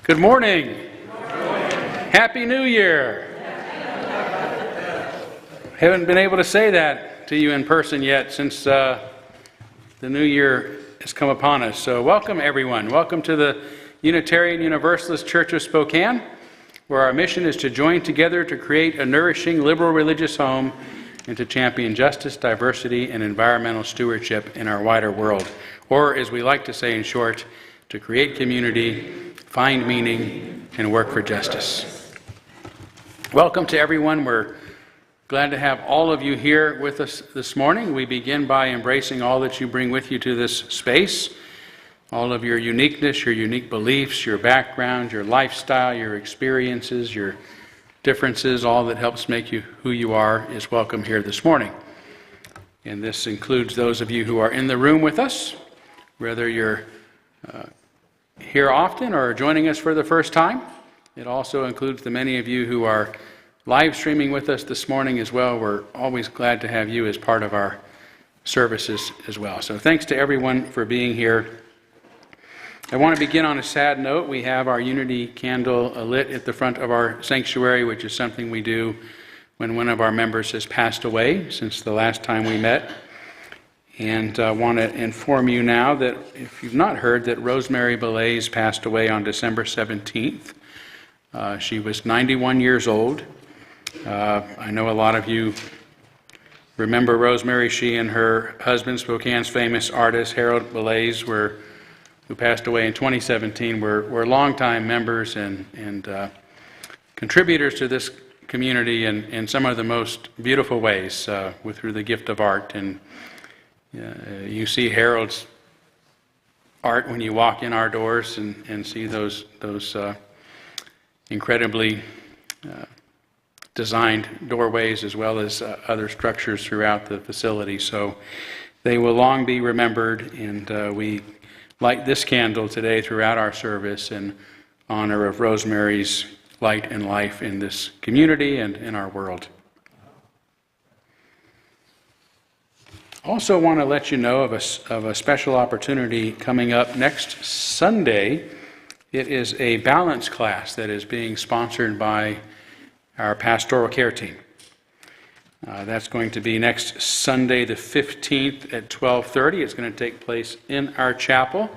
Good morning. Good morning. Happy New Year. Haven't been able to say that to you in person yet since the new year has come upon us. So welcome everyone. Welcome to the Unitarian Universalist Church of Spokane, where our mission is to join together to create a nourishing liberal religious home and to champion justice, diversity, and environmental stewardship in our wider world. Or, as we like to say in short, to create community, find meaning, and work for justice. Welcome to everyone. We're glad to have all of you here with us this morning. We begin by embracing all that you bring with you to this space, all of your uniqueness, your unique beliefs, your background, your lifestyle, your experiences, your differences, all that helps make you who you are is welcome here this morning. And this includes those of you who are in the room with us, whether you're here often or joining us for the first time. It also includes the many of you who are live streaming with us this morning as well. We're always glad to have you as part of our services as well. So thanks to everyone for being here. I want to begin on a sad note. We have our unity candle lit at the front of our sanctuary, which is something we do when one of our members has passed away since the last time we met. And I want to inform you now that, if you've not heard, that Rosemary Belays passed away on December 17th. She was 91 years old. I know a lot of you remember Rosemary. She and her husband, Spokane's famous artist, Harold Belays, who passed away in 2017, were longtime members and contributors to this community in some of the most beautiful ways through the gift of art. And you see Harold's art when you walk in our doors and see those incredibly designed doorways as well as other structures throughout the facility. So they will long be remembered, and we light this candle today throughout our service in honor of Rosemary's light and life in this community and in our world. Also want to let you know of a special opportunity coming up next Sunday. It is a balance class that is being sponsored by our pastoral care team. That's going to be next Sunday the 15th at 12:30. It's going to take place in our chapel.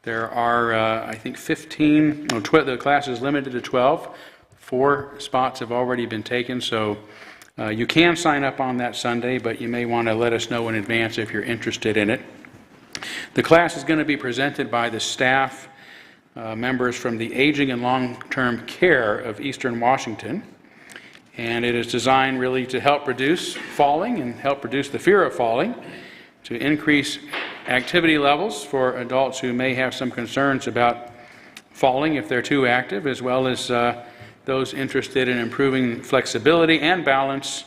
There are, I think, 15, the class is limited to 12. 4 spots have already been taken, so you can sign up on that Sunday, but you may want to let us know in advance if you're interested in it. The class is going to be presented by the staff members from the Aging and Long-Term Care of Eastern Washington, and it is designed really to help reduce falling and help reduce the fear of falling, to increase activity levels for adults who may have some concerns about falling if they're too active, as well as those interested in improving flexibility and balance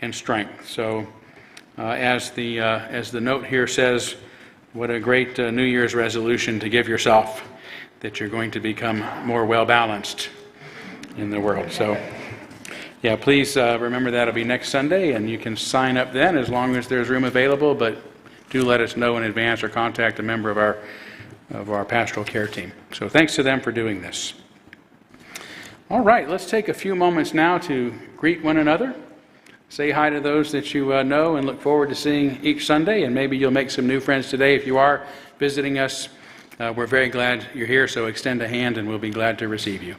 and strength. So as the note here says, what a great New Year's resolution to give yourself, that you're going to become more well-balanced in the world. So yeah, please remember that'll be next Sunday, and you can sign up then as long as there's room available, but do let us know in advance or contact a member of our of our pastoral care team. So thanks to them for doing this. All right, let's take a few moments now to greet one another. Say hi to those that you know and look forward to seeing each Sunday, and maybe you'll make some new friends today. If you are visiting us, we're very glad you're here, so extend a hand and we'll be glad to receive you.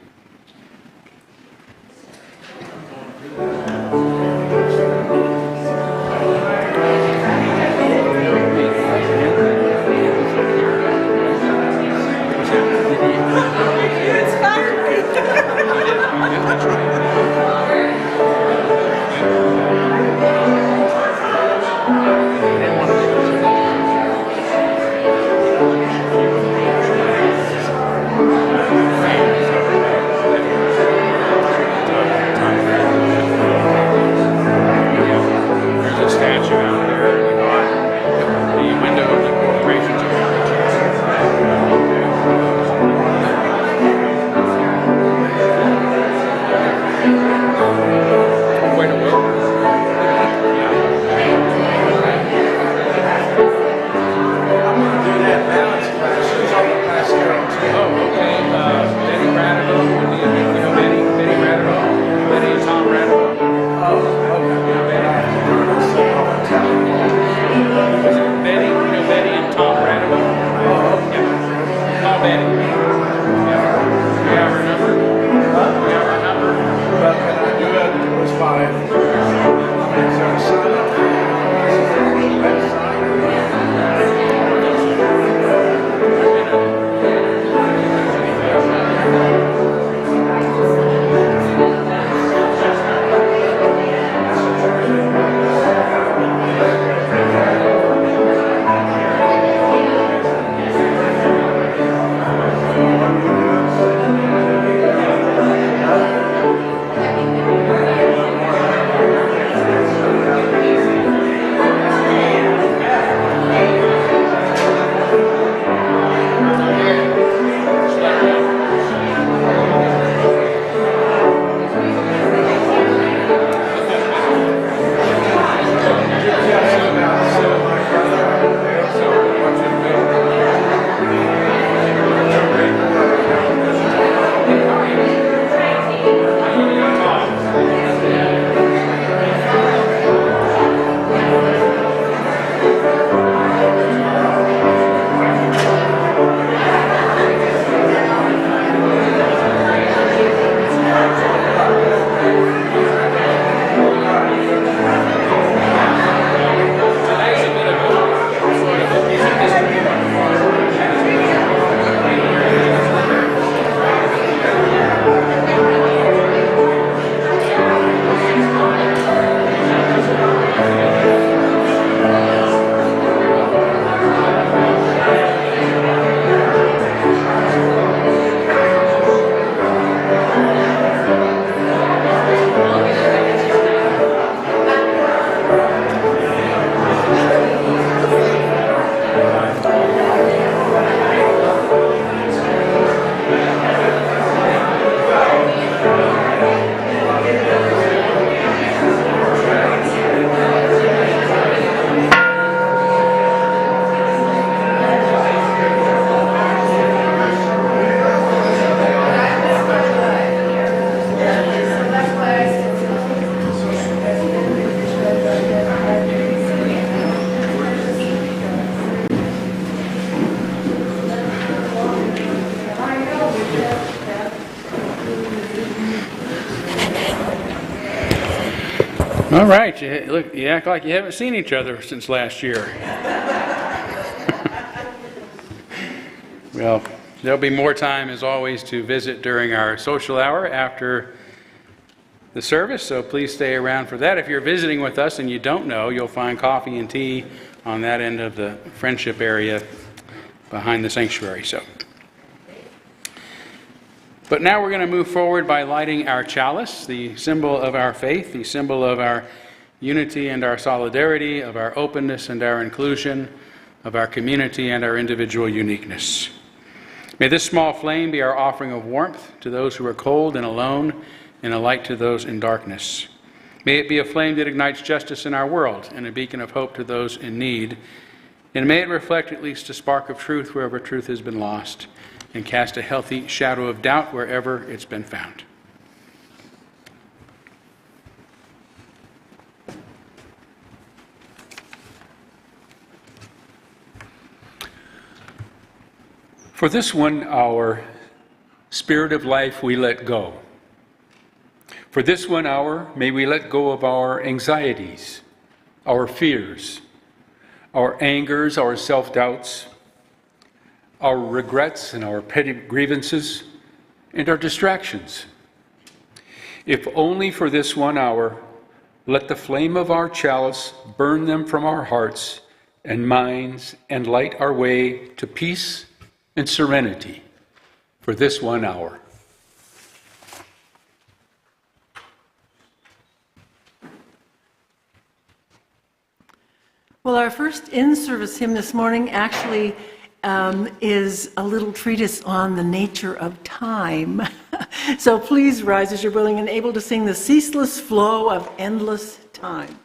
All right, you act like you haven't seen each other since last year. Well, there'll be more time, as always, to visit during our social hour after the service, so please stay around for that. If you're visiting with us and you don't know, you'll find coffee and tea on that end of the friendship area behind the sanctuary. But now we're going to move forward by lighting our chalice, the symbol of our faith, the symbol of our unity and our solidarity, of our openness and our inclusion, of our community and our individual uniqueness. May this small flame be our offering of warmth to those who are cold and alone, and a light to those in darkness. May it be a flame that ignites justice in our world and a beacon of hope to those in need, And may it reflect at least a spark of truth wherever truth has been lost, and cast a healthy shadow of doubt wherever it's been found. For this 1 hour, Spirit of life, we let go. For this 1 hour, may we let go of our anxieties, our fears, our angers, our self-doubts, our regrets and our petty grievances, and our distractions. If only for this 1 hour, let the flame of our chalice burn them from our hearts and minds and light our way to peace and serenity for this 1 hour. Well, our first in-service hymn this morning actually is a little treatise on the nature of time. So please rise as you're willing and able to sing the ceaseless flow of endless time.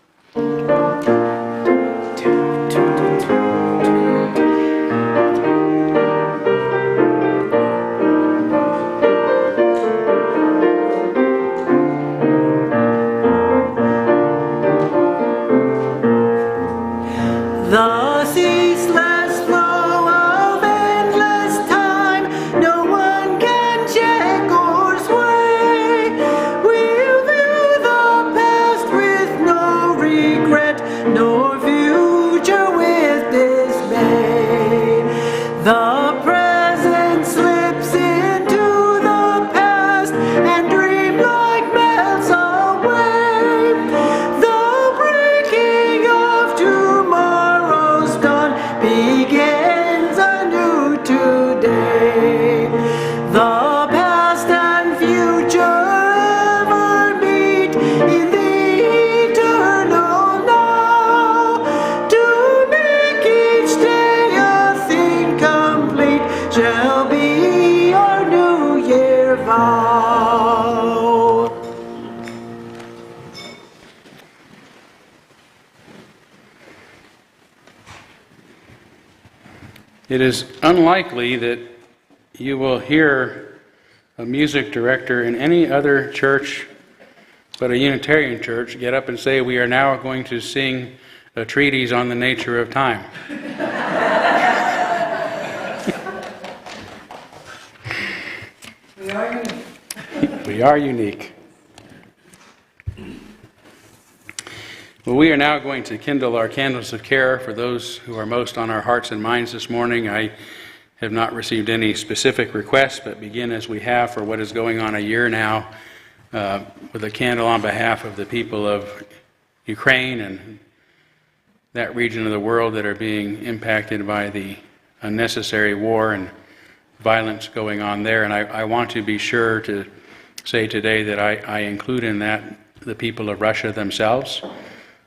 The ceaseless flow of endless time, no one can check or sway. We'll view the past with no regret, nor future with dismay. The present slips into the past, and dreamlike melts away. The breaking of tomorrow's dawn begins anew today. The past and future ever meet in the eternal now. To make each day a thing complete shall be our New Year vow. It is unlikely that you will hear a music director in any other church but a Unitarian church get up and say, "We are now going to sing a treatise on the nature of time." We are unique. We are unique. Well, we are now going to kindle our candles of care for those who are most on our hearts and minds this morning. I have not received any specific requests, but begin as we have for what is going on a year now with a candle on behalf of the people of Ukraine and that region of the world that are being impacted by the unnecessary war and violence going on there. And I want to be sure to say today that I include in that the people of Russia themselves,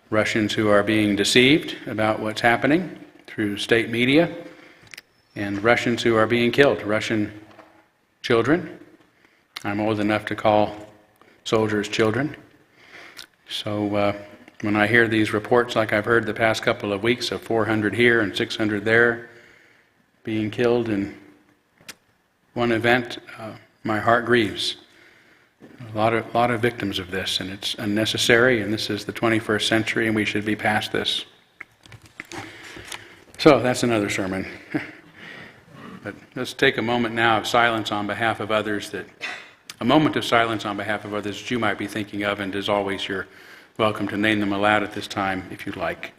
Russians who are being deceived about what's happening through state media, and Russians who are being killed, Russian children. I'm old enough to call soldiers children. So when I hear these reports, like I've heard the past couple of weeks, of 400 here and 600 there being killed in one event, my heart grieves. A lot of victims of this, and it's unnecessary, and this is the 21st century, and we should be past this. So that's another sermon. But let's take a moment now of silence on behalf of others, a moment of silence on behalf of others that you might be thinking of, and as always, you're welcome to name them aloud at this time if you'd like.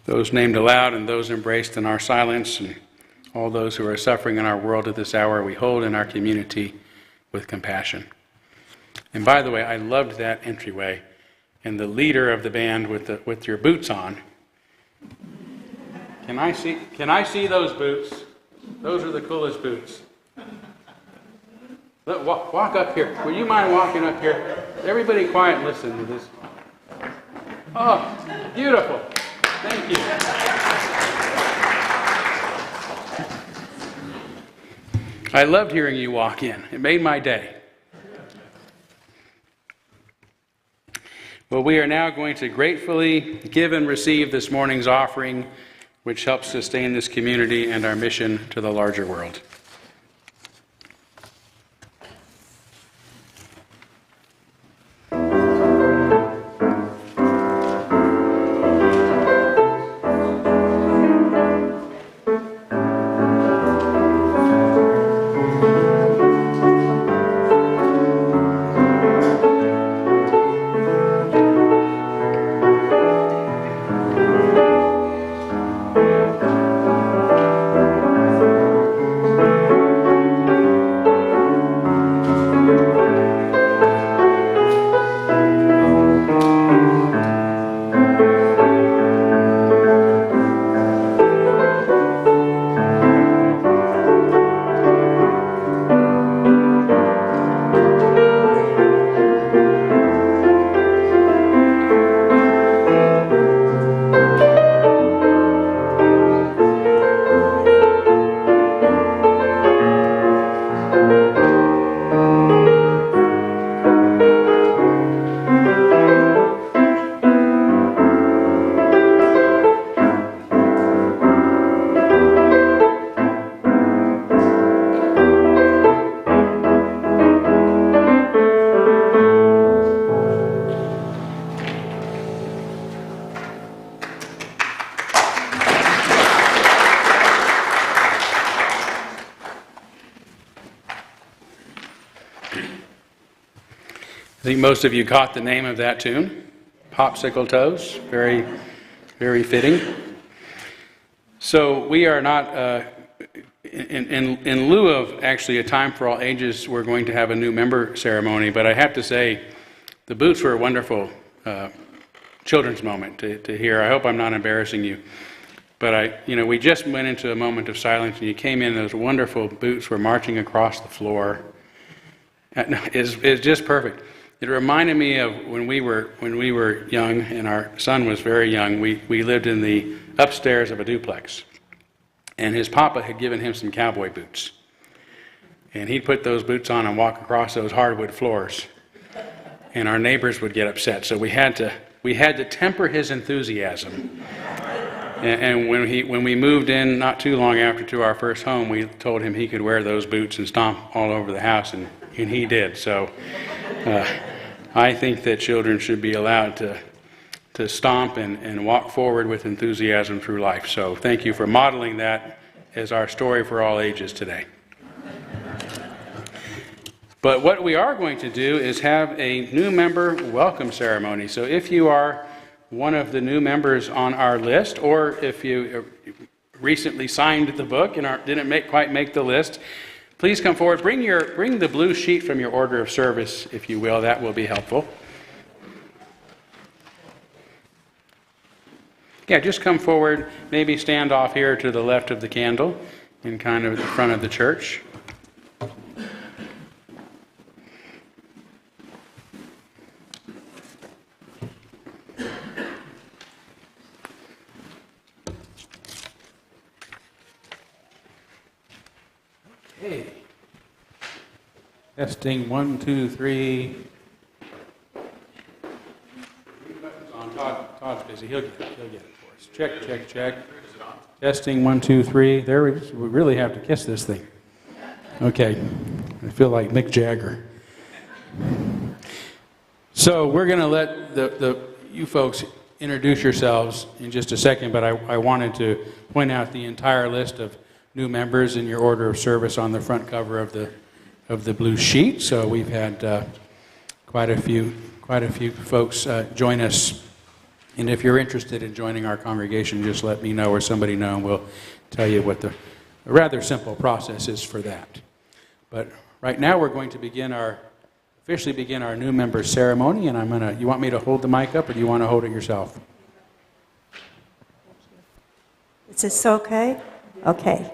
Those named aloud and those embraced in our silence, and all those who are suffering in our world at this hour, we hold in our community with compassion. And by the way, I loved that entryway. And the leader of the band with your boots on. Can I see those boots? Those are the coolest boots. Walk up here. Would you mind walking up here? Everybody quiet and listen to this. Oh, beautiful. Thank you. I loved hearing you walk in. It made my day. Well, we are now going to gratefully give and receive this morning's offering, which helps sustain this community and our mission to the larger world. I think most of you caught the name of that tune, Popsicle Toes, very, very fitting. So we are not, in lieu of actually a time for all ages, we're going to have a new member ceremony, but I have to say the boots were a wonderful children's moment to hear. I hope I'm not embarrassing you. But we just went into a moment of silence, and you came in, those wonderful boots were marching across the floor. It's just perfect. It reminded me of when we were young, and our son was very young. We lived in the upstairs of a duplex, and his papa had given him some cowboy boots, and he'd put those boots on and walk across those hardwood floors, and our neighbors would get upset. So we had to temper his enthusiasm. And when we moved in not too long after to our first home, we told him he could wear those boots and stomp all over the house, and he did. So I think that children should be allowed to stomp and walk forward with enthusiasm through life. So thank you for modeling that as our story for all ages today. But what we are going to do is have a new member welcome ceremony. So if you are one of the new members on our list, or if you recently signed the book and didn't quite make the list, please come forward. Bring the blue sheet from your order of service, if you will. That will be helpful. Yeah, just come forward. Maybe stand off here to the left of the candle in kind of the front of the church. Okay. Testing 1, 2, 3. Buttons on. Todd's busy. He'll get it for us. Check. Testing 1, 2, 3. There we really have to kiss this thing. Okay. I feel like Mick Jagger. So we're going to let you folks introduce yourselves in just a second, but I wanted to point out the entire list of new members in your order of service on the front cover of the blue sheet. So we've had quite a few folks join us. And if you're interested in joining our congregation, just let me know or somebody know, and we'll tell you what the rather simple process is for that. But right now we're going to begin our officially begin our new member ceremony, and you want me to hold the mic up, or do you want to hold it yourself? Is this okay? Okay.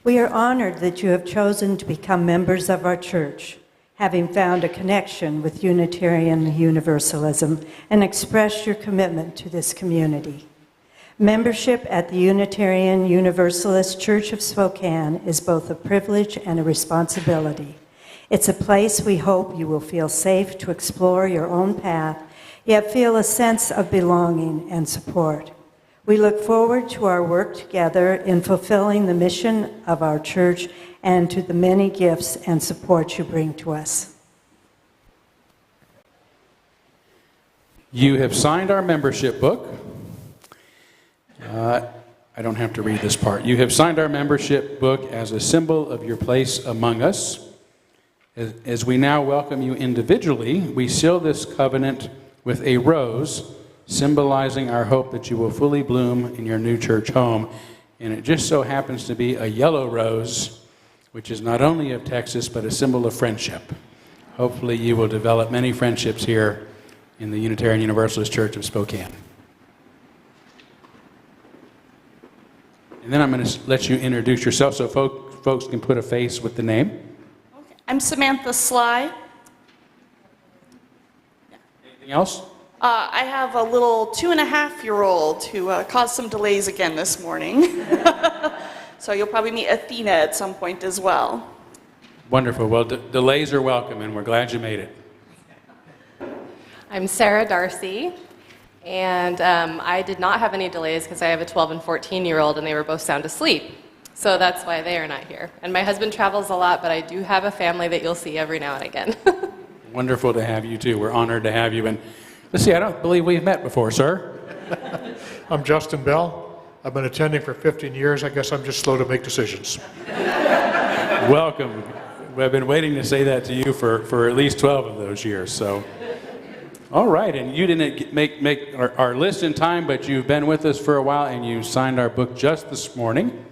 We are honored that you have chosen to become members of our church, having found a connection with Unitarian Universalism and expressed your commitment to this community. Membership at the Unitarian Universalist Church of Spokane is both a privilege and a responsibility. It's a place we hope you will feel safe to explore your own path, yet feel a sense of belonging and support. We look forward to our work together in fulfilling the mission of our church and to the many gifts and support you bring to us. You have signed our membership book. I don't have to read this part. You have signed our membership book as a symbol of your place among us. As we now welcome you individually, we seal this covenant with a rose, symbolizing our hope that you will fully bloom in your new church home. And it just so happens to be a yellow rose, which is not only of Texas, but a symbol of friendship. Hopefully you will develop many friendships here in the Unitarian Universalist Church of Spokane. And then I'm going to let you introduce yourself so folks can put a face with the name. I'm Samantha Sly. Anything else? I have a little 2.5-year-old who caused some delays again this morning. So you'll probably meet Athena at some point as well. Wonderful. Well, delays are welcome, and we're glad you made it. I'm Sarah Darcy, and I did not have any delays because I have a 12 and 14-year-old, and they were both sound asleep. So that's why they are not here. And my husband travels a lot, but I do have a family that you'll see every now and again. Wonderful to have you, too. We're honored to have you. And let's see, I don't believe we've met before, sir. I'm Justin Bell. I've been attending for 15 years. I guess I'm just slow to make decisions. Welcome. I've been waiting to say that to you for at least 12 of those years. So, all right. And you didn't make our list in time, but you've been with us for a while, and you signed our book just this morning.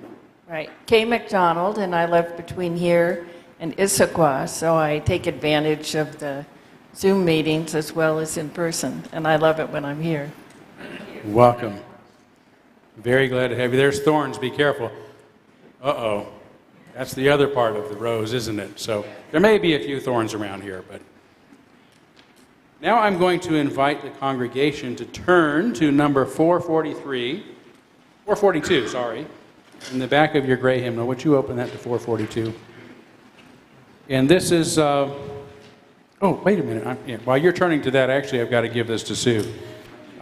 Right. Kay McDonald, and I live between here and Issaquah, so I take advantage of the Zoom meetings as well as in person, and I love it when I'm here. Welcome. Very glad to have you. There's thorns. Be careful. Uh-oh. That's the other part of the rose, isn't it? So there may be a few thorns around here, but now I'm going to invite the congregation to turn to number 442, sorry. In the back of your gray hymnal, would you open that to 442? And this is, oh, wait a minute. While you're turning to that, actually, I've got to give this to Sue.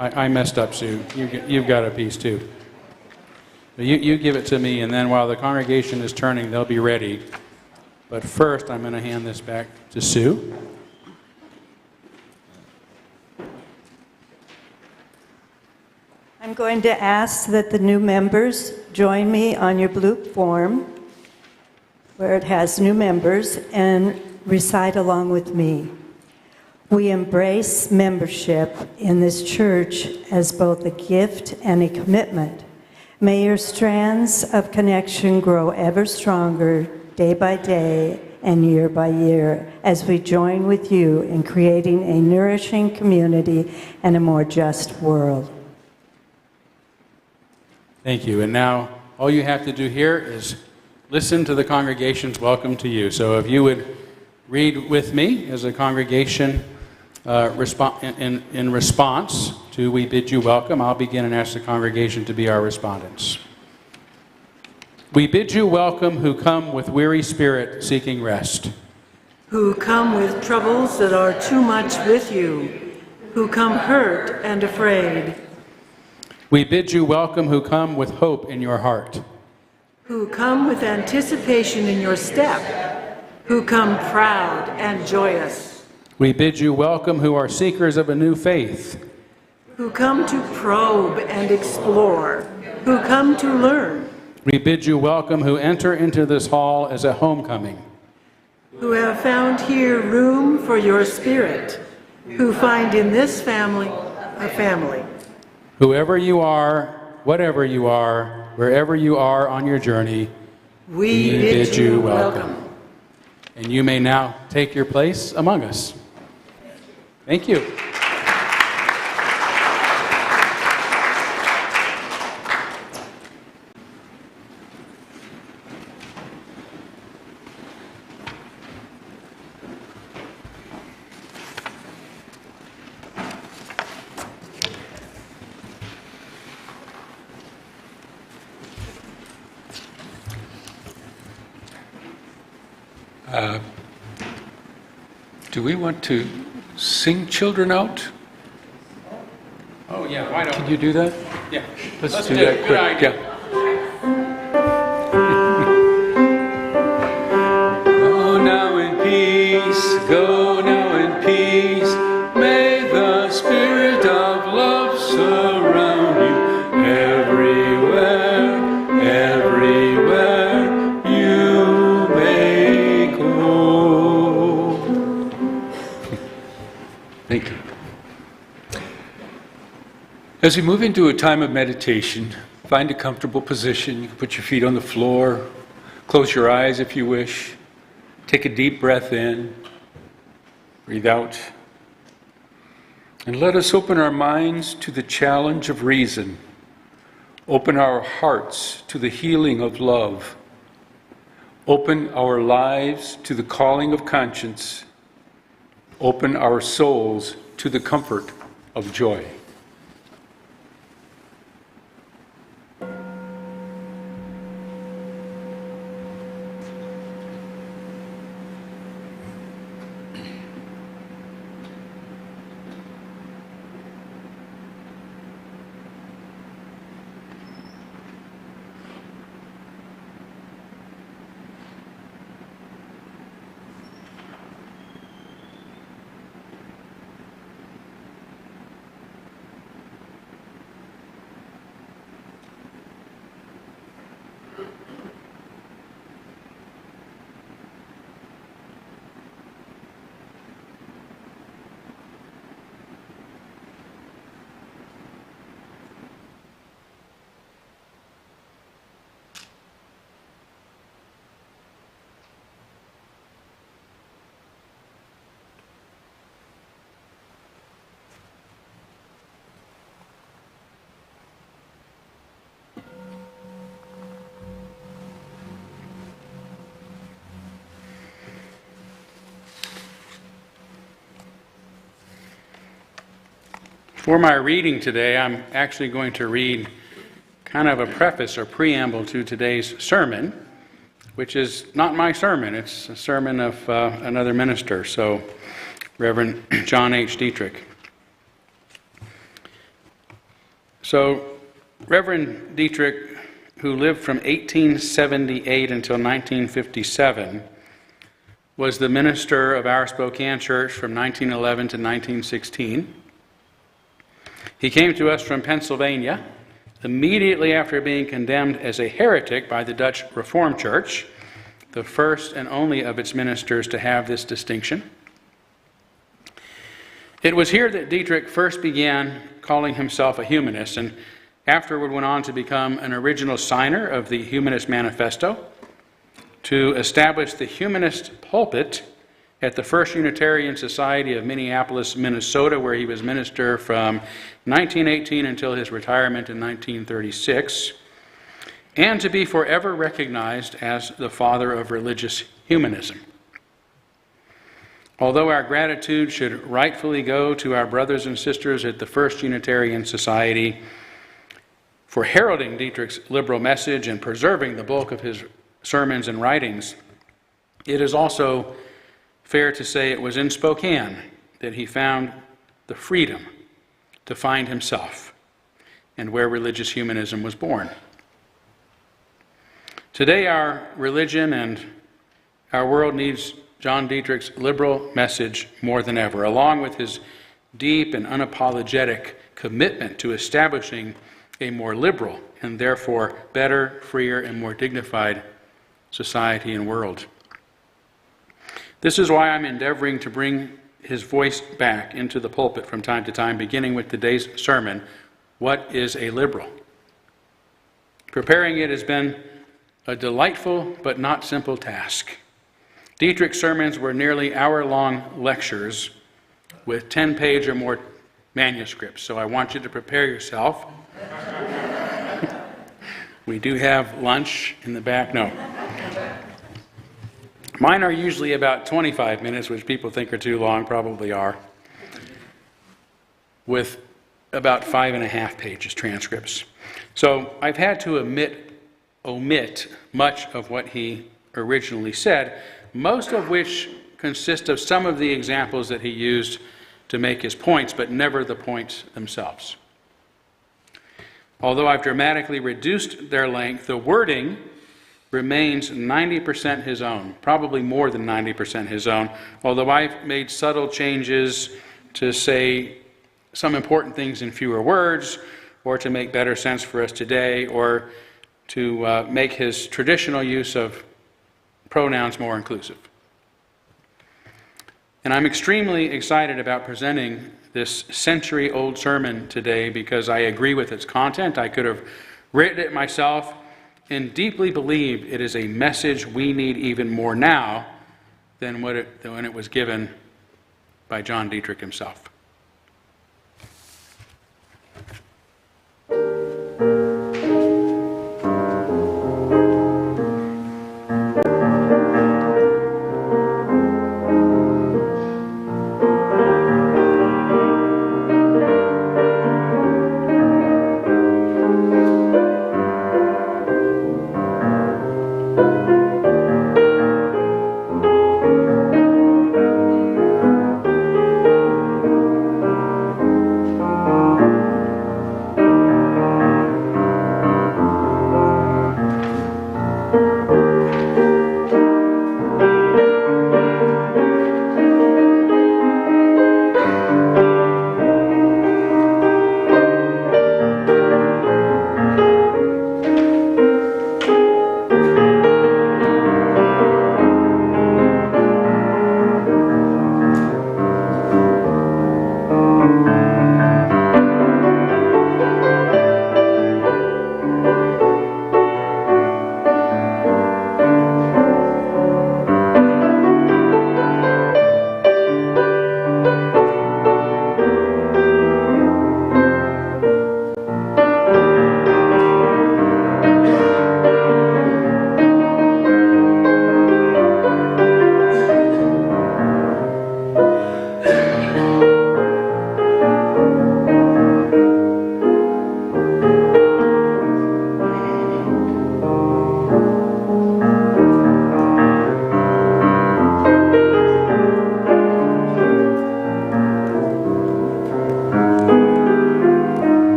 I messed up, Sue. You've got a piece, too. You give it to me, and then while the congregation is turning, they'll be ready. But first, I'm going to hand this back to Sue. I'm going to ask that the new members join me on your blue form, where it has new members, and recite along with me. We embrace membership in this church as both a gift and a commitment. May your strands of connection grow ever stronger day by day and year by year as we join with you in creating a nourishing community and a more just world. Thank you. And now all you have to do here is listen to the congregation's welcome to you. So if you would read with me as a congregation in response to We Bid You Welcome, I'll begin and ask the congregation to be our respondents. We bid you welcome who come with weary spirit seeking rest. Who come with troubles that are too much with you, who come hurt and afraid. We bid you welcome who come with hope in your heart. Who come with anticipation in your step, who come proud and joyous. We bid you welcome who are seekers of a new faith. Who come to probe and explore, who come to learn. We bid you welcome who enter into this hall as a homecoming. Who have found here room for your spirit, who find in this family a family. Whoever you are, whatever you are, wherever you are on your journey, we bid you welcome. and you may now take your place among us. Thank you. Do we want to sing children out? Oh, yeah, why don't Can you do that? Yeah. Let's do that Good quick. idea. Yeah. Go now in peace, go now in peace. May the spirit of love surround you everywhere, everywhere you may go. Thank you. As we move into a time of meditation, find a comfortable position. You can put your feet on the floor, close your eyes if you wish. Take a deep breath in, breathe out. And let us open our minds to the challenge of reason. Open our hearts to the healing of love. Open our lives to the calling of conscience. Open our souls to the comfort of joy. For my reading today, I'm actually going to read kind of a preface or preamble to today's sermon, which is not my sermon. It's a sermon of another minister, so Reverend John H. Dietrich. So Reverend Dietrich, who lived from 1878 until 1957, was the minister of our Spokane Church from 1911 to 1916. He came to us from Pennsylvania immediately after being condemned as a heretic by the Dutch Reformed Church, the first and only of its ministers to have this distinction. It was here that Dietrich first began calling himself a humanist, and afterward went on to become an original signer of the Humanist Manifesto, to establish the Humanist Pulpit at the First Unitarian Society of Minneapolis, Minnesota, where he was minister from 1918 until his retirement in 1936, and to be forever recognized as the Father of Religious Humanism. Although our gratitude should rightfully go to our brothers and sisters at the First Unitarian Society for heralding Dietrich's liberal message and preserving the bulk of his sermons and writings, it is also fair to say it was in Spokane that he found the freedom to find himself and where religious humanism was born. Today, our religion and our world needs John Dietrich's liberal message more than ever, along with his deep and unapologetic commitment to establishing a more liberal and therefore better, freer, and more dignified society and world. This is why I'm endeavoring to bring his voice back into the pulpit from time to time, beginning with today's sermon, What is a Liberal? Preparing it has been a delightful but not simple task. Dietrich's sermons were nearly hour-long lectures with 10-page or more manuscripts, so I want you to prepare yourself. We do have lunch in the back. No. Mine are usually about 25 minutes, which people think are too long, probably are, with about 5.5 pages transcripts. So I've had to omit much of what he originally said, most of which consist of some of the examples that he used to make his points, but never the points themselves. Although I've dramatically reduced their length, the wording remains 90% his own, probably more than 90% his own, although I've made subtle changes to say some important things in fewer words, or to make better sense for us today, or to make his traditional use of pronouns more inclusive. And I'm extremely excited about presenting this century-old sermon today because I agree with its content. I could have written it myself and deeply believe it is a message we need even more now than when it was given by John Dietrich himself.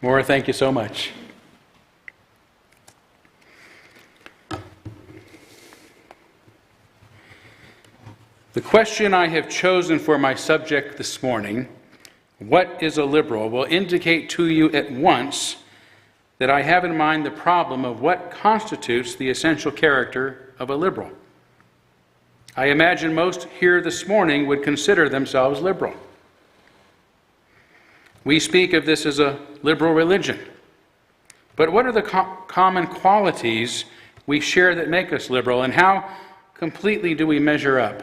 Maura, thank you so much. The question I have chosen for my subject this morning, what is a liberal, will indicate to you at once that I have in mind the problem of what constitutes the essential character of a liberal. I imagine most here this morning would consider themselves liberal. We speak of this as a liberal religion. But what are the common qualities we share that make us liberal, and how completely do we measure up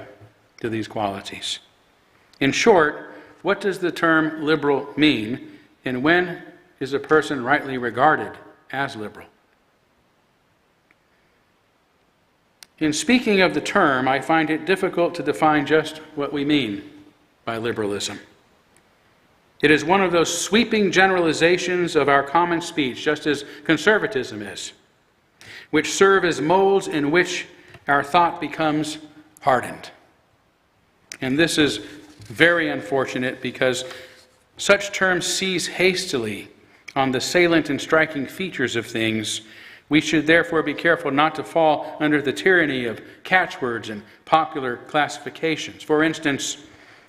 to these qualities? In short, what does the term liberal mean, and when is a person rightly regarded as liberal? In speaking of the term, I find it difficult to define just what we mean by liberalism. It is one of those sweeping generalizations of our common speech, just as conservatism is, which serve as molds in which our thought becomes hardened. And this is very unfortunate because such terms seize hastily on the salient and striking features of things. We should therefore be careful not to fall under the tyranny of catchwords and popular classifications. For instance,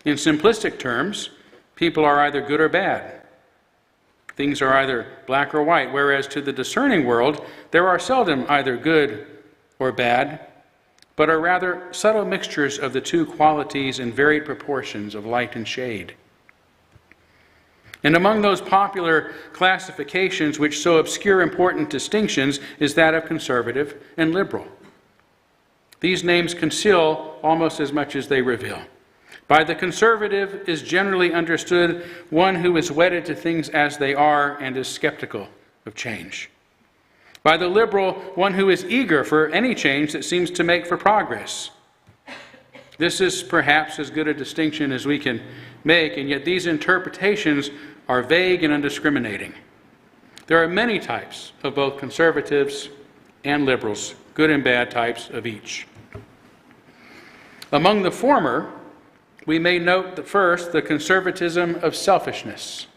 in simplistic terms, people are either good or bad, Things are either black or white, whereas to the discerning world, there are seldom either good or bad, but are rather subtle mixtures of the two qualities in varied proportions of light and shade. And among those popular classifications which so obscure important distinctions is that of conservative and liberal. These names conceal almost as much as they reveal. By the conservative is generally understood one who is wedded to things as they are and is skeptical of change. By the liberal, one who is eager for any change that seems to make for progress. This is perhaps as good a distinction as we can make, and yet these interpretations are vague and undiscriminating. There are many types of both conservatives and liberals, good and bad types of each. Among the former, we may note first the conservatism of selfishness,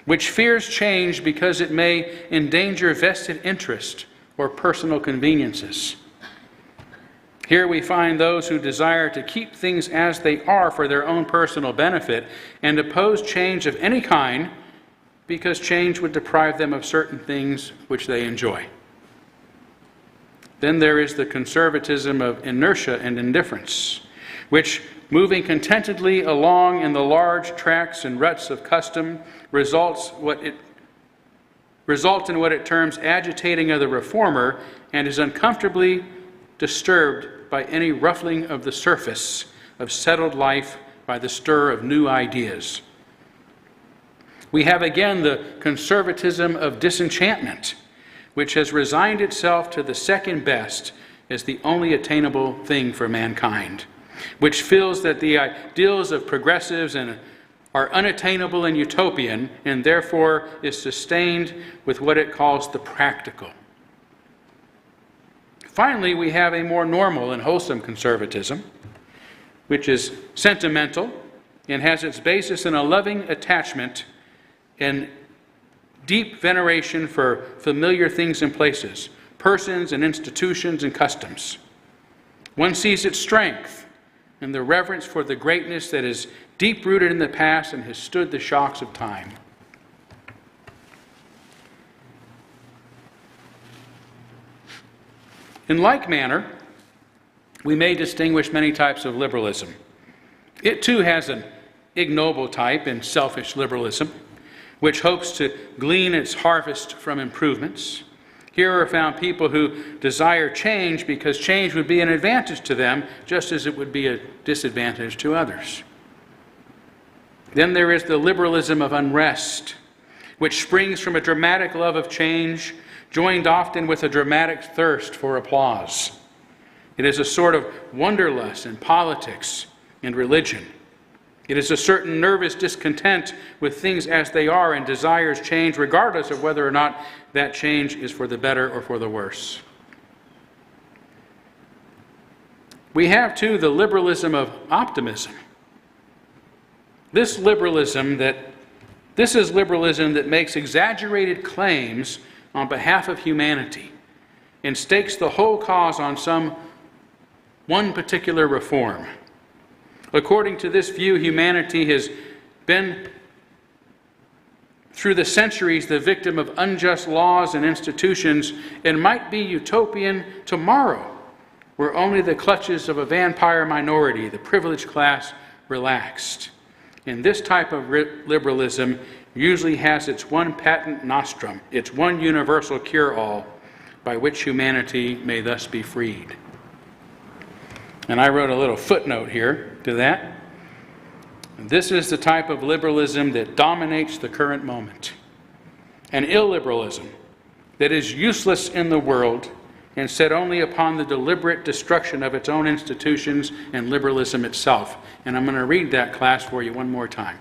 which fears change because it may endanger vested interest or personal conveniences. Here we find those who desire to keep things as they are for their own personal benefit and oppose change of any kind because change would deprive them of certain things which they enjoy. Then there is the conservatism of inertia and indifference, which, moving contentedly along in the large tracks and ruts of custom, results in what it terms agitating of the reformer and is uncomfortably disturbed by any ruffling of the surface of settled life by the stir of new ideas. We have again the conservatism of disenchantment, which has resigned itself to the second best as the only attainable thing for mankind, which feels that the ideals of progressives are unattainable and utopian, and therefore is sustained with what it calls the practical. Finally, we have a more normal and wholesome conservatism, which is sentimental and has its basis in a loving attachment and deep veneration for familiar things and places, persons and institutions and customs. One sees its strength and the reverence for the greatness that is deep-rooted in the past and has stood the shocks of time. In like manner, we may distinguish many types of liberalism. It too has an ignoble type in selfish liberalism, which hopes to glean its harvest from improvements. Here are found people who desire change because change would be an advantage to them, just as it would be a disadvantage to others. Then there is the liberalism of unrest, which springs from a dramatic love of change, joined often with a dramatic thirst for applause. It is a sort of wanderlust in politics and religion. It is a certain nervous discontent with things as they are and desires change regardless of whether or not that change is for the better or for the worse. We have, too, the liberalism of optimism. This is liberalism that makes exaggerated claims on behalf of humanity and stakes the whole cause on some one particular reform. According to this view, humanity has been through the centuries the victim of unjust laws and institutions and might be utopian tomorrow were only the clutches of a vampire minority, the privileged class, relaxed. And this type of liberalism usually has its one patent nostrum, its one universal cure-all, by which humanity may thus be freed. And I wrote a little footnote here to that. This is the type of liberalism that dominates the current moment. An illiberalism that is useless in the world and set only upon the deliberate destruction of its own institutions and liberalism itself. And I'm going to read that, class, for you one more time.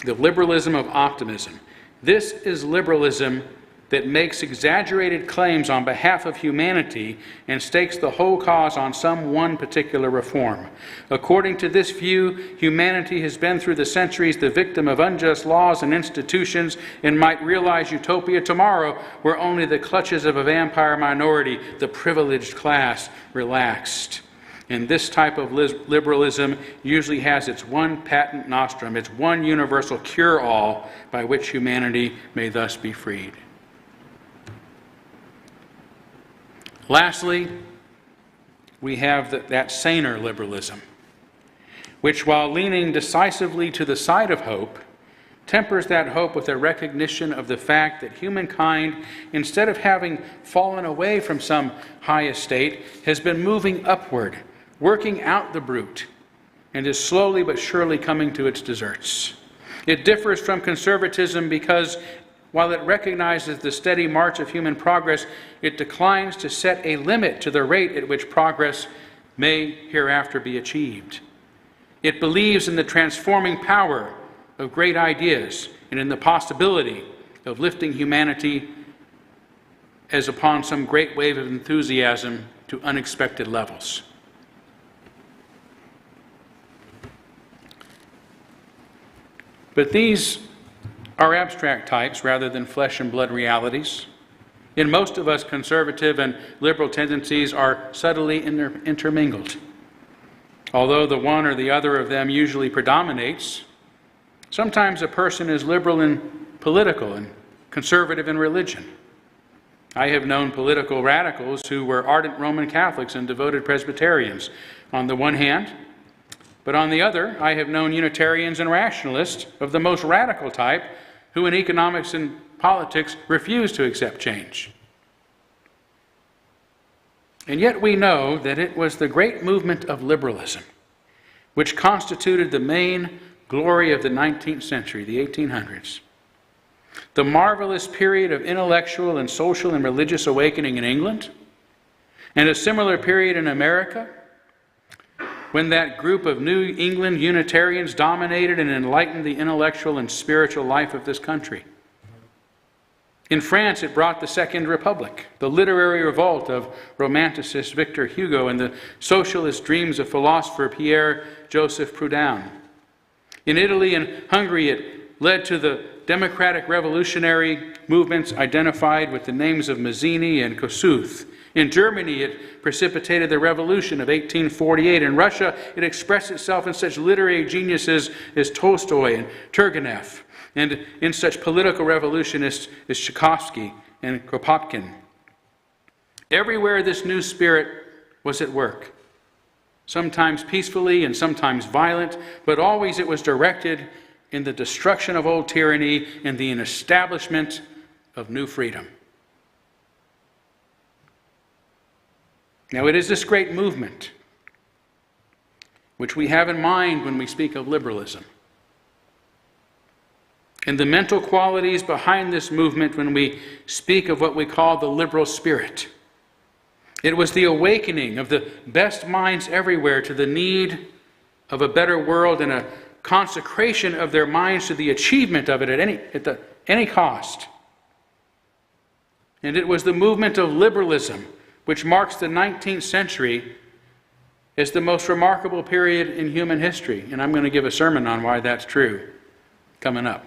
The liberalism of optimism. This is liberalism that makes exaggerated claims on behalf of humanity and stakes the whole cause on some one particular reform. According to this view, humanity has been through the centuries the victim of unjust laws and institutions and might realize utopia tomorrow were only the clutches of a vampire minority, the privileged class, relaxed. And this type of liberalism usually has its one patent nostrum, its one universal cure-all by which humanity may thus be freed. Lastly, we have that saner liberalism, which, while leaning decisively to the side of hope, tempers that hope with a recognition of the fact that humankind, instead of having fallen away from some high estate, has been moving upward, working out the brute, and is slowly but surely coming to its deserts. It differs from conservatism because, while it recognizes the steady march of human progress, it declines to set a limit to the rate at which progress may hereafter be achieved. It believes in the transforming power of great ideas and in the possibility of lifting humanity as upon some great wave of enthusiasm to unexpected levels. But these are abstract types rather than flesh and blood realities. In most of us, conservative and liberal tendencies are subtly intermingled. Although the one or the other of them usually predominates, sometimes a person is liberal in political and conservative in religion. I have known political radicals who were ardent Roman Catholics and devoted Presbyterians on the one hand, but on the other, I have known Unitarians and rationalists of the most radical type who in economics and politics refuse to accept change. And yet we know that it was the great movement of liberalism which constituted the main glory of the 19th century, the 1800s. The marvelous period of intellectual and social and religious awakening in England, and a similar period in America, when that group of New England Unitarians dominated and enlightened the intellectual and spiritual life of this country. In France, it brought the Second Republic, the literary revolt of Romanticist Victor Hugo and the socialist dreams of philosopher Pierre-Joseph Proudhon. In Italy and Hungary, it led to the democratic revolutionary movements identified with the names of Mazzini and Kossuth. In Germany, it precipitated the revolution of 1848. In Russia, it expressed itself in such literary geniuses as Tolstoy and Turgenev, and in such political revolutionists as Tchaikovsky and Kropotkin. Everywhere this new spirit was at work, sometimes peacefully and sometimes violent, but always it was directed in the destruction of old tyranny and the establishment of new freedom. Now, it is this great movement which we have in mind when we speak of liberalism, and the mental qualities behind this movement when we speak of what we call the liberal spirit. It was the awakening of the best minds everywhere to the need of a better world and a consecration of their minds to the achievement of it at any cost. And it was the movement of liberalism which marks the 19th century as the most remarkable period in human history. And I'm going to give a sermon on why that's true coming up.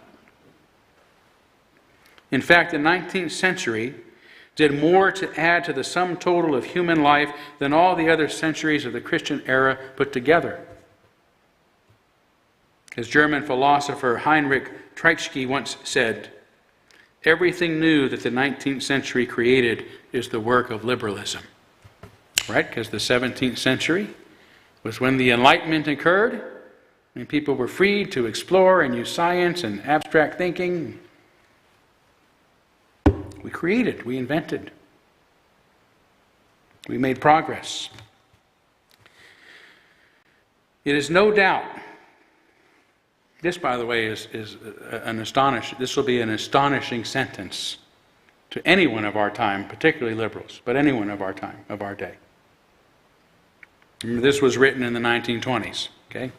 In fact, the 19th century did more to add to the sum total of human life than all the other centuries of the Christian era put together. As German philosopher Heinrich Treitschke once said, everything new that the 19th century created is the work of liberalism. Right? Because the 17th century was when the Enlightenment occurred, and people were free to explore and use science and abstract thinking. We created, we invented, we made progress. It is no doubt, this, by the way, is this will be an astonishing sentence to anyone of our time, particularly liberals, but anyone of our time, of our day. Remember, this was written in the 1920s, okay?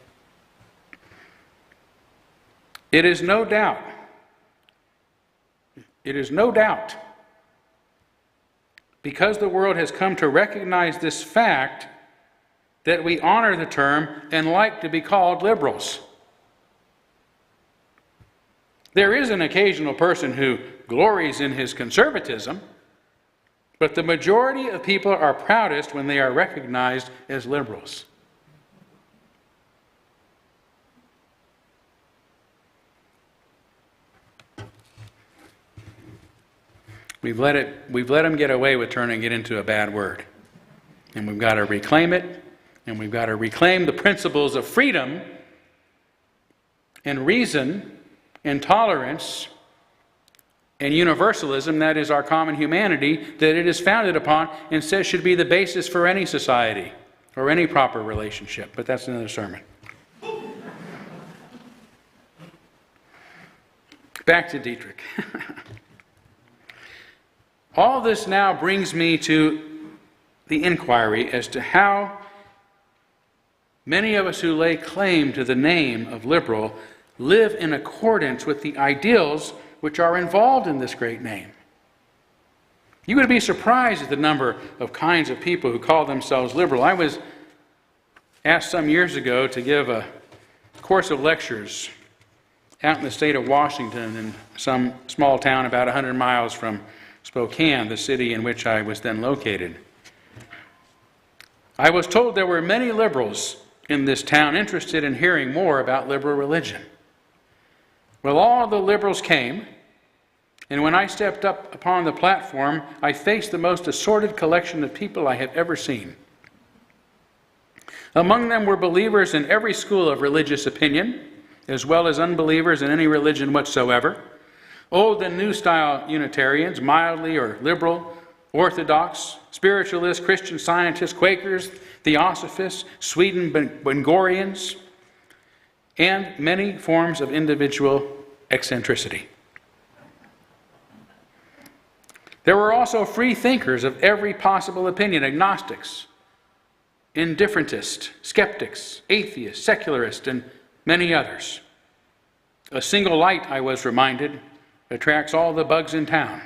It is no doubt, because the world has come to recognize this fact, that we honor the term and like to be called liberals. There is an occasional person who glories in his conservatism, But the majority of people are proudest when they are recognized as liberals. We've let them get away with turning it into a bad word. And we've got to reclaim it, and we've got to reclaim the principles of freedom and reason and tolerance and universalism, that is our common humanity, that it is founded upon and says should be the basis for any society or any proper relationship. But that's another sermon. Back to Dietrich. All this now brings me to the inquiry as to how many of us who lay claim to the name of liberal live in accordance with the ideals which are involved in this great name. You would be surprised at the number of kinds of people who call themselves liberal. I was asked some years ago to give a course of lectures out in the state of Washington in some small town about 100 miles from Spokane, the city in which I was then located. I was told there were many liberals in this town interested in hearing more about liberal religion. Well, all the liberals came, and when I stepped up upon the platform, I faced the most assorted collection of people I have ever seen. Among them were believers in every school of religious opinion, as well as unbelievers in any religion whatsoever, old and new style Unitarians, mildly or liberal, Orthodox, spiritualists, Christian Scientists, Quakers, Theosophists, Swedenborgians, and many forms of individual eccentricity. There were also free thinkers of every possible opinion, agnostics, indifferentists, skeptics, atheists, secularists, and many others. A single light, I was reminded, attracts all the bugs in town.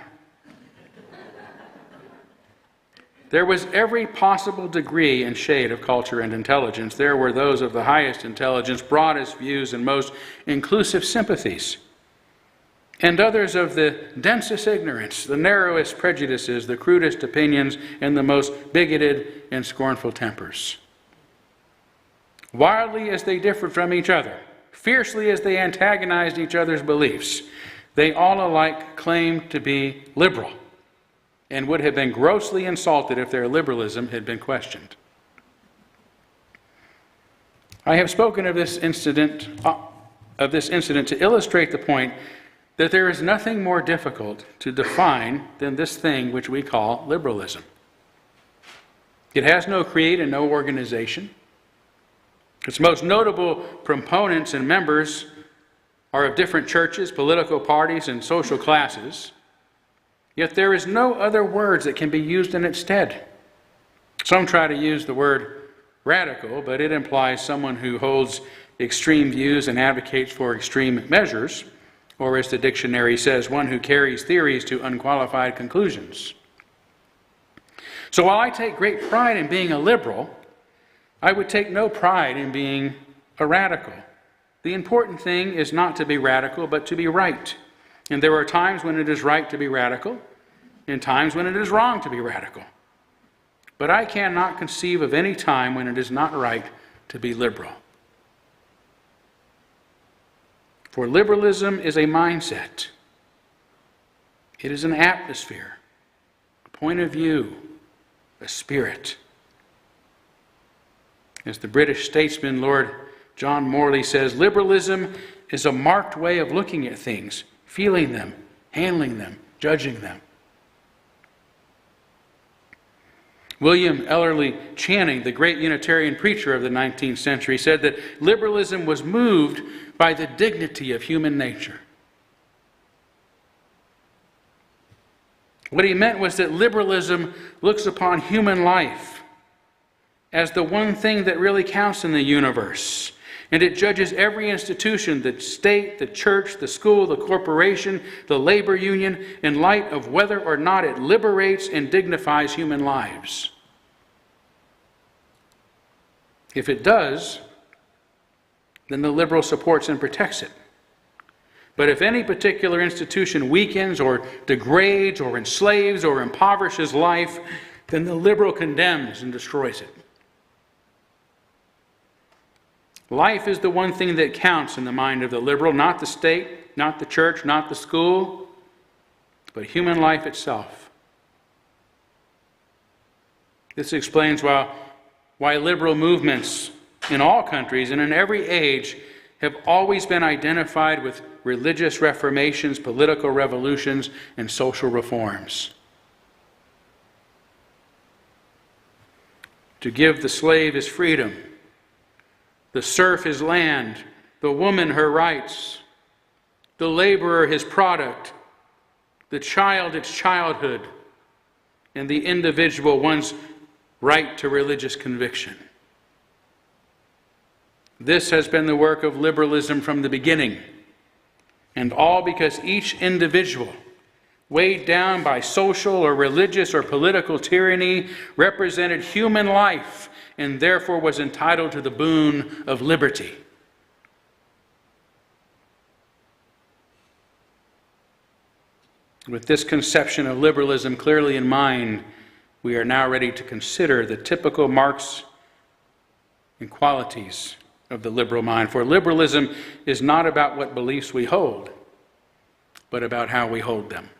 There was every possible degree and shade of culture and intelligence. There were those of the highest intelligence, broadest views, and most inclusive sympathies, and others of the densest ignorance, the narrowest prejudices, the crudest opinions, and the most bigoted and scornful tempers. Wildly as they differed from each other, fiercely as they antagonized each other's beliefs, they all alike claimed to be liberal, and would have been grossly insulted if their liberalism had been questioned. I have spoken of this incident to illustrate the point that there is nothing more difficult to define than this thing which we call liberalism. It has no creed and no organization. Its most notable proponents and members are of different churches, political parties, and social classes. Yet there is no other words that can be used in its stead. Some try to use the word radical, but it implies someone who holds extreme views and advocates for extreme measures, or as the dictionary says, one who carries theories to unqualified conclusions. So while I take great pride in being a liberal, I would take no pride in being a radical. The important thing is not to be radical, but to be right. And there are times when it is right to be radical, and times when it is wrong to be radical. But I cannot conceive of any time when it is not right to be liberal. For liberalism is a mindset. It is an atmosphere, a point of view, a spirit. As the British statesman Lord John Morley says, liberalism is a marked way of looking at things, feeling them, handling them, judging them. William Ellery Channing, the great Unitarian preacher of the 19th century, said that liberalism was moved by the dignity of human nature. What he meant was that liberalism looks upon human life as the one thing that really counts in the universe. And it judges every institution, the state, the church, the school, the corporation, the labor union, in light of whether or not it liberates and dignifies human lives. If it does, then the liberal supports and protects it. But if any particular institution weakens or degrades or enslaves or impoverishes life, then the liberal condemns and destroys it. Life is the one thing that counts in the mind of the liberal, not the state, not the church, not the school, but human life itself. This explains why liberal movements in all countries and in every age have always been identified with religious reformations, political revolutions, and social reforms. To give the slave his freedom, the serf his land, the woman her rights, the laborer his product, the child its childhood, and the individual one's right to religious conviction. This has been the work of liberalism from the beginning, and all because each individual, weighed down by social or religious or political tyranny, represented human life and therefore was entitled to the boon of liberty. With this conception of liberalism clearly in mind, we are now ready to consider the typical marks and qualities of the liberal mind. For liberalism is not about what beliefs we hold, but about how we hold them.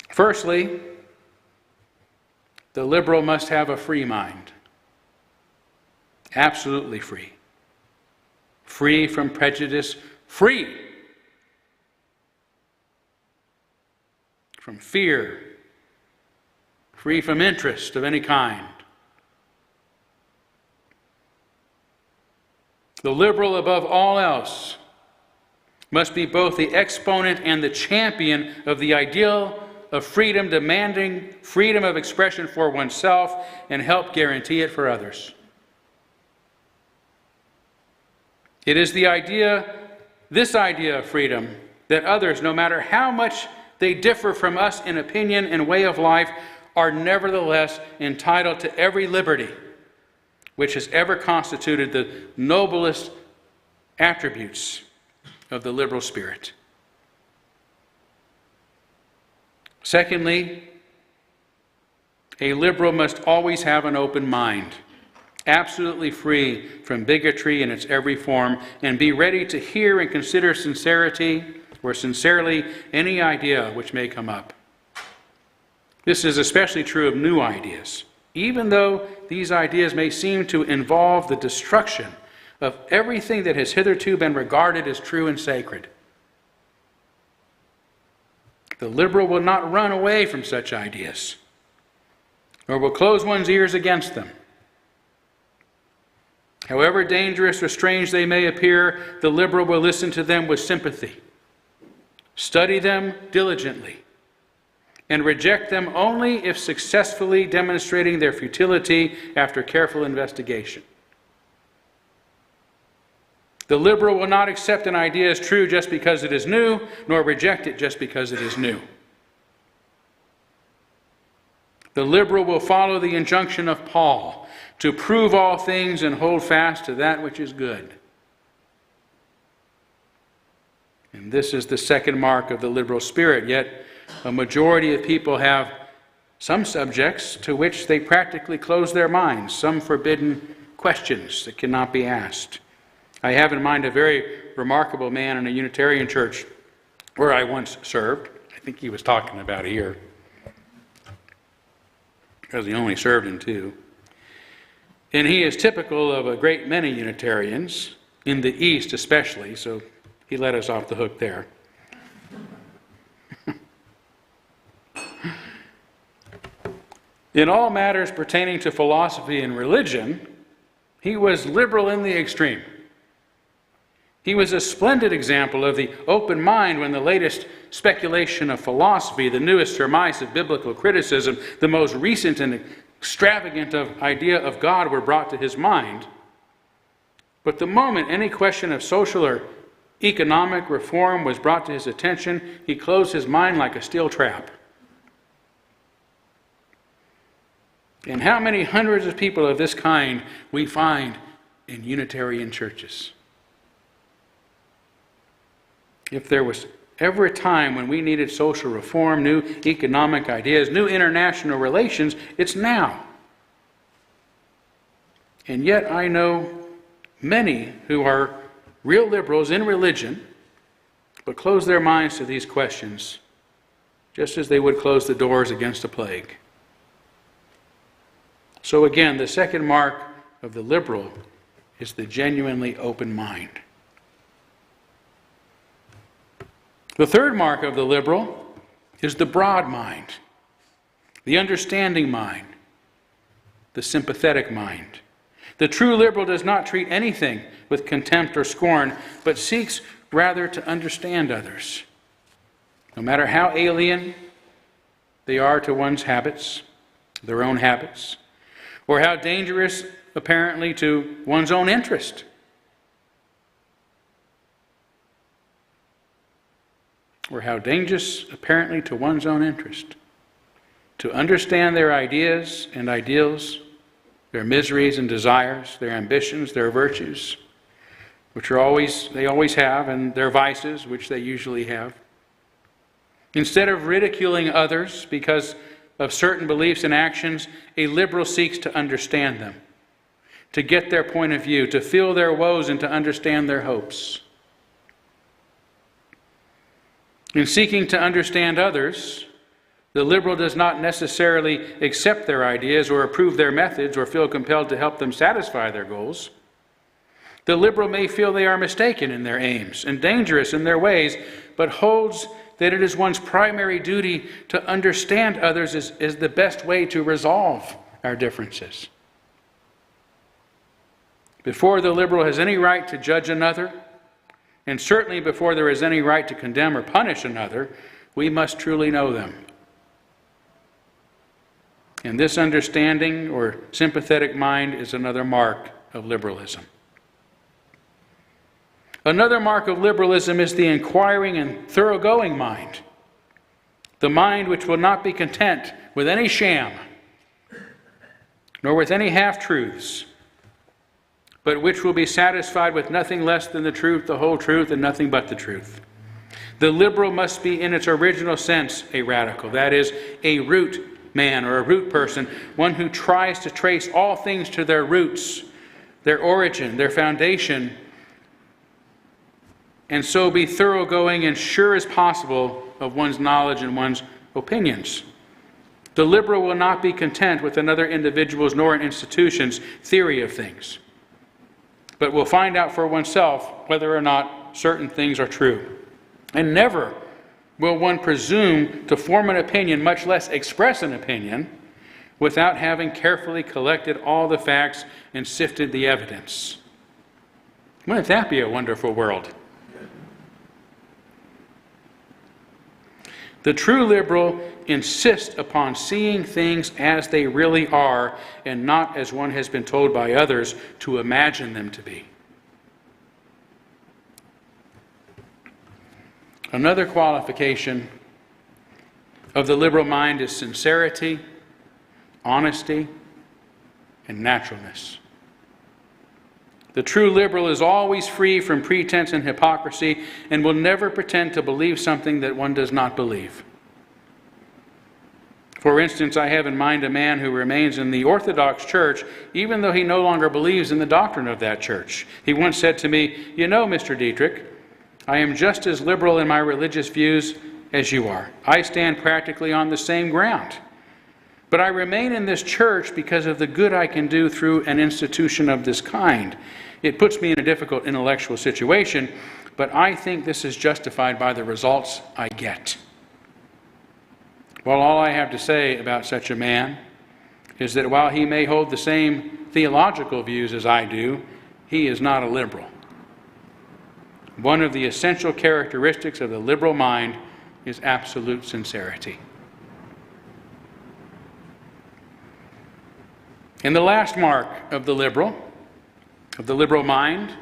Firstly, the liberal must have a free mind. Absolutely free. Free from prejudice. Free from fear. Free from interest of any kind. The liberal, above all else, must be both the exponent and the champion of the ideal of freedom, demanding freedom of expression for oneself and help guarantee it for others. It is this idea of freedom, that others, no matter how much they differ from us in opinion and way of life, are nevertheless entitled to every liberty which has ever constituted the noblest attributes of the liberal spirit. Secondly, a liberal must always have an open mind, absolutely free from bigotry in its every form, and be ready to hear and consider sincerely any idea which may come up. This is especially true of new ideas, even though these ideas may seem to involve the destruction of everything that has hitherto been regarded as true and sacred. The liberal will not run away from such ideas, nor will close one's ears against them. However dangerous or strange they may appear, the liberal will listen to them with sympathy, study them diligently, and reject them only if successfully demonstrating their futility after careful investigation. The liberal will not accept an idea as true just because it is new, nor reject it just because it is new. The liberal will follow the injunction of Paul to prove all things and hold fast to that which is good. And this is the second mark of the liberal spirit, yet a majority of people have some subjects to which they practically close their minds, some forbidden questions that cannot be asked. I have in mind a very remarkable man in a Unitarian church where I once served. I think he was talking about here, because he only served in 2. And he is typical of a great many Unitarians, in the East especially, so he let us off the hook there. In all matters pertaining to philosophy and religion, he was liberal in the extreme. He was a splendid example of the open mind when the latest speculation of philosophy, the newest surmise of biblical criticism, the most recent and extravagant idea of God were brought to his mind. But the moment any question of social or economic reform was brought to his attention, he closed his mind like a steel trap. And how many hundreds of people of this kind we find in Unitarian churches. If there was ever a time when we needed social reform, new economic ideas, new international relations, it's now. And yet I know many who are real liberals in religion, but close their minds to these questions, just as they would close the doors against a plague. So again, the second mark of the liberal is the genuinely open mind. The third mark of the liberal is the broad mind, the understanding mind, the sympathetic mind. The true liberal does not treat anything with contempt or scorn, but seeks rather to understand others, no matter how alien they are to one's habits, their own habits, or how dangerous apparently to one's own interest. Or how dangerous apparently to one's own interest. To understand their ideas and ideals, their miseries and desires, their ambitions, their virtues, which they always have, and their vices, which they usually have. Instead of ridiculing others because of certain beliefs and actions, a liberal seeks to understand them, to get their point of view, to feel their woes and to understand their hopes. In seeking to understand others, the liberal does not necessarily accept their ideas or approve their methods or feel compelled to help them satisfy their goals. The liberal may feel they are mistaken in their aims and dangerous in their ways, but holds that it is one's primary duty to understand others is the best way to resolve our differences. Before the liberal has any right to judge another, and certainly before there is any right to condemn or punish another, we must truly know them. And this understanding or sympathetic mind is another mark of liberalism. Another mark of liberalism is the inquiring and thoroughgoing mind. The mind which will not be content with any sham, nor with any half-truths, but which will be satisfied with nothing less than the truth, the whole truth, and nothing but the truth. The liberal must be in its original sense a radical, that is, a root man or a root person, one who tries to trace all things to their roots, their origin, their foundation, and so be thoroughgoing and sure as possible of one's knowledge and one's opinions. The liberal will not be content with another individual's nor an institution's theory of things, but will find out for oneself whether or not certain things are true. And never will one presume to form an opinion, much less express an opinion, without having carefully collected all the facts and sifted the evidence. Wouldn't that be a wonderful world? The true liberal insists upon seeing things as they really are and not as one has been told by others to imagine them to be. Another qualification of the liberal mind is sincerity, honesty, and naturalness. The true liberal is always free from pretense and hypocrisy and will never pretend to believe something that one does not believe. For instance, I have in mind a man who remains in the Orthodox Church even though he no longer believes in the doctrine of that church. He once said to me, "You know, Mr. Dietrich, I am just as liberal in my religious views as you are. I stand practically on the same ground. But I remain in this church because of the good I can do through an institution of this kind. It puts me in a difficult intellectual situation, but I think this is justified by the results I get." Well, all I have to say about such a man is that while he may hold the same theological views as I do, he is not a liberal. One of the essential characteristics of the liberal mind is absolute sincerity. And the last mark of the liberal mind,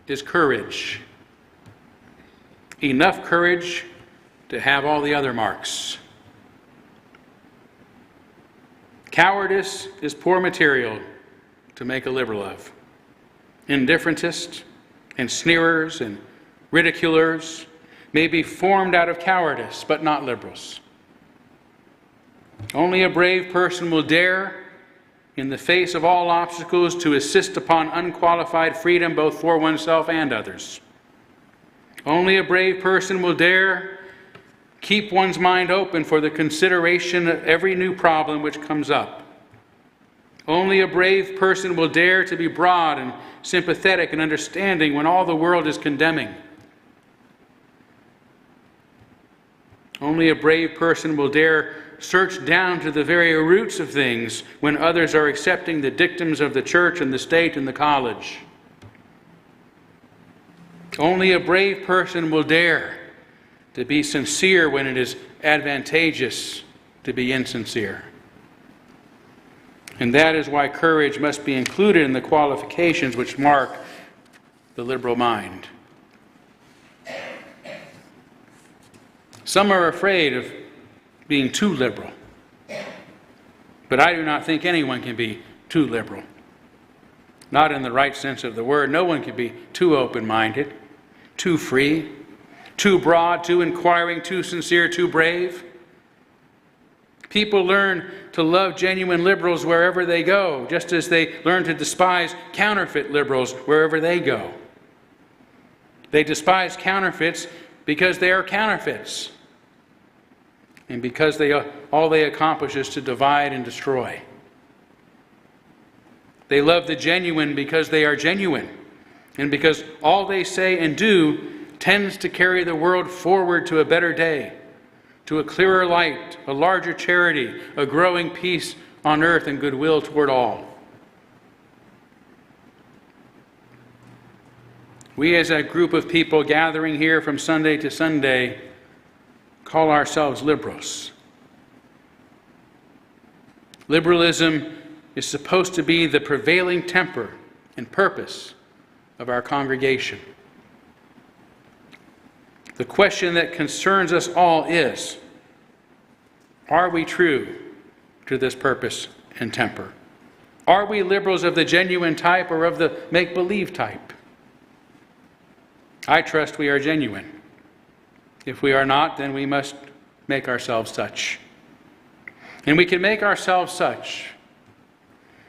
is courage. Enough courage to have all the other marks. Cowardice is poor material to make a liberal of. indifferentists, and sneerers and ridiculers may be formed out of cowardice, but not liberals. Only a brave person will dare, in the face of all obstacles, to insist upon unqualified freedom both for oneself and others. Only a brave person will dare keep one's mind open for the consideration of every new problem which comes up. Only a brave person will dare to be broad and sympathetic and understanding when all the world is condemning. Only a brave person will dare search down to the very roots of things when others are accepting the dictums of the church and the state and the college. Only a brave person will dare to be sincere when it is advantageous to be insincere. And that is why courage must be included in the qualifications which mark the liberal mind. Some are afraid of being too liberal, but I do not think anyone can be too liberal. Not in the right sense of the word. No one can be too open-minded, too free, too broad, too inquiring, too sincere, too brave. People learn to love genuine liberals wherever they go, just as they learn to despise counterfeit liberals wherever they go. They despise counterfeits because they are counterfeits, and because all they accomplish is to divide and destroy. They love the genuine because they are genuine, and because all they say and do tends to carry the world forward to a better day, to a clearer light, a larger charity, a growing peace on earth and goodwill toward all. We as a group of people gathering here from Sunday to Sunday call ourselves liberals. Liberalism is supposed to be the prevailing temper and purpose of our congregation. The question that concerns us all is, are we true to this purpose and temper? Are we liberals of the genuine type or of the make-believe type? I trust we are genuine. If we are not, then we must make ourselves such. And we can make ourselves such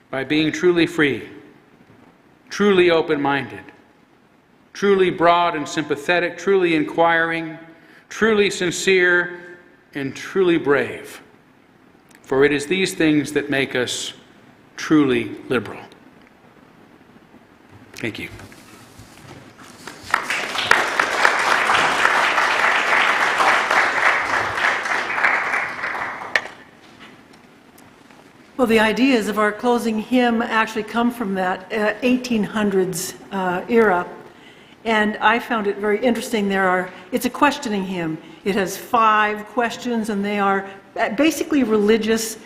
by being truly free, truly open-minded, truly broad and sympathetic, truly inquiring, truly sincere, and truly brave. For it is these things that make us truly liberal. Thank you. Well, the ideas of our closing hymn actually come from that 1800s era. And I found it very interesting. It's a questioning hymn. It has 5 questions, and they are basically religious,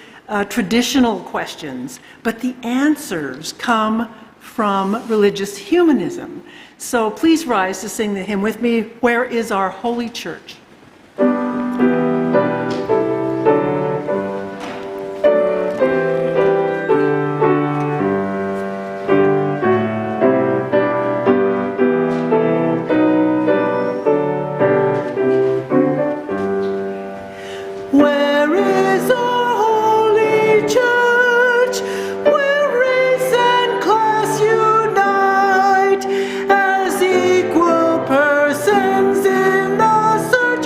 traditional questions. But the answers come from religious humanism. So please rise to sing the hymn with me, Where is Our Holy Church? As equal persons in the search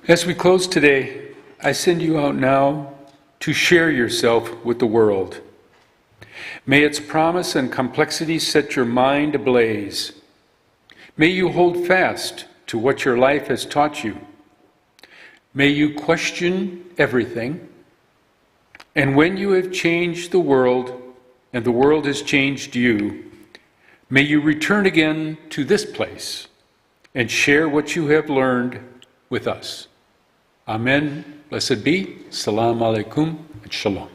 As we close today, I send you out now to share yourself with the world. May its promise and complexity set your mind ablaze. May you hold fast to what your life has taught you. May you question everything. And when you have changed the world and the world has changed you, may you return again to this place and share what you have learned with us. Amen. Blessed be. Salam alaikum and shalom.